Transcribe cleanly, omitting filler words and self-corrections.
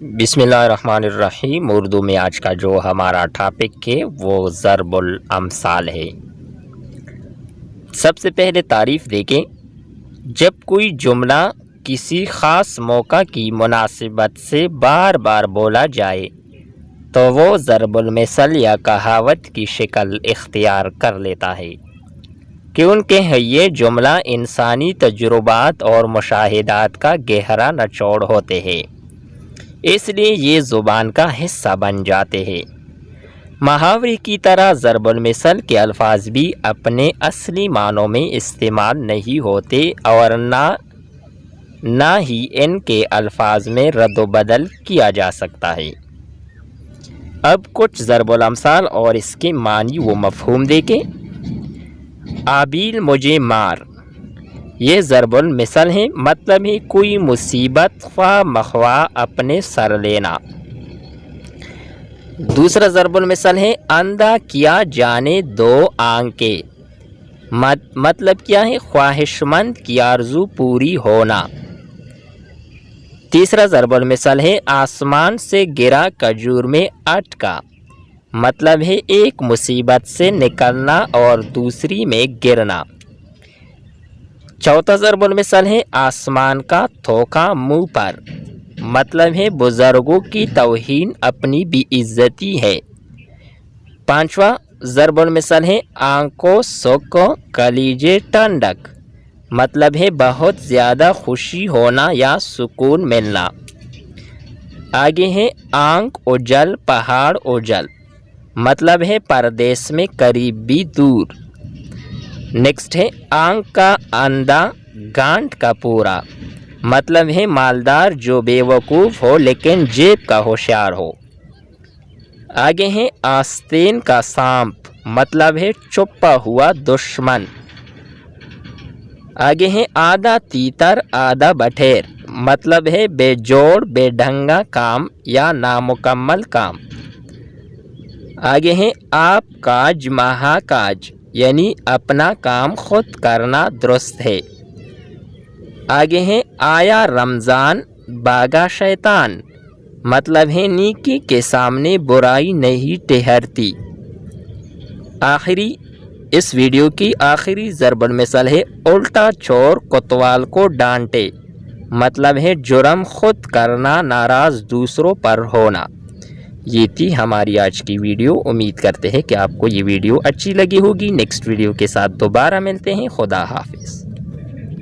بسم اللہ الرحمن الرحیم۔ اردو میں آج کا جو ہمارا ٹاپک ہے وہ ضرب الامثال ہے۔ سب سے پہلے تعریف دیکھیں۔ جب کوئی جملہ کسی خاص موقع کی مناسبت سے بار بار بولا جائے تو وہ ضرب المثل یا کہاوت کی شکل اختیار کر لیتا ہے، کیونکہ یہ جملہ انسانی تجربات اور مشاہدات کا گہرا نچوڑ ہوتے ہیں، اس لیے یہ زبان کا حصہ بن جاتے ہیں۔ محاورے کی طرح ضرب المثل کے الفاظ بھی اپنے اصلی معنوں میں استعمال نہیں ہوتے اور نہ ہی ان کے الفاظ میں رد و بدل کیا جا سکتا ہے۔ اب کچھ ضرب الامثال اور اس کے معنی و مفہوم دیکھیں۔ آبیل مجھے مار، یہ ضرب المثل ہے، مطلب ہے کوئی مصیبت خواہ مخواہ اپنے سر لینا۔ دوسرا ضرب المثل ہے اندھا کیا جانے دو آنکھیں، مطلب کیا ہے خواہش مند کی آرزو پوری ہونا۔ تیسرا ضرب المثل ہے آسمان سے گرا کھجور میں اٹکا، مطلب ہے ایک مصیبت سے نکلنا اور دوسری میں گرنا۔ چوتھا ضرب المثل ہے آسمان کا تھوکا منہ پر، مطلب ہے بزرگوں کی توہین اپنی بے عزتی ہے۔ پانچواں ضرب المثل ہے آنکھوں سکھ کلیجے ٹھنڈک، مطلب ہے بہت زیادہ خوشی ہونا یا سکون ملنا۔ آگے ہے آنکھ اجل پہاڑ اجل، مطلب ہے پردیس میں قریب بھی دور۔ نیکسٹ ہے آنکھ کا اندھا گانٹھ کا پورا، مطلب ہے مالدار جو بے وقوف ہو لیکن جیب کا ہوشیار ہو۔ آگے ہے آستین کا سانپ، مطلب ہے چھپا ہوا دشمن۔ آگے ہے آدھا تیتر آدھا بٹھیر، مطلب ہے بے جوڑ بے ڈھنگا کام یا نامکمل کام۔ آگے ہے آپ کاج مہا کاج، یعنی اپنا کام خود کرنا درست ہے۔ آگے ہے آیا رمضان بھاگا شیطان، مطلب ہے نیکی کے سامنے برائی نہیں ٹھہرتی۔ اس ویڈیو کی آخری ضرب المثل ہے الٹا چور کوتوال کو ڈانٹے، مطلب ہے جرم خود کرنا ناراض دوسروں پر ہونا۔ یہ تھی ہماری آج کی ویڈیو۔ امید کرتے ہیں کہ آپ کو یہ ویڈیو اچھی لگی ہوگی۔ نیکسٹ ویڈیو کے ساتھ دوبارہ ملتے ہیں۔ خدا حافظ۔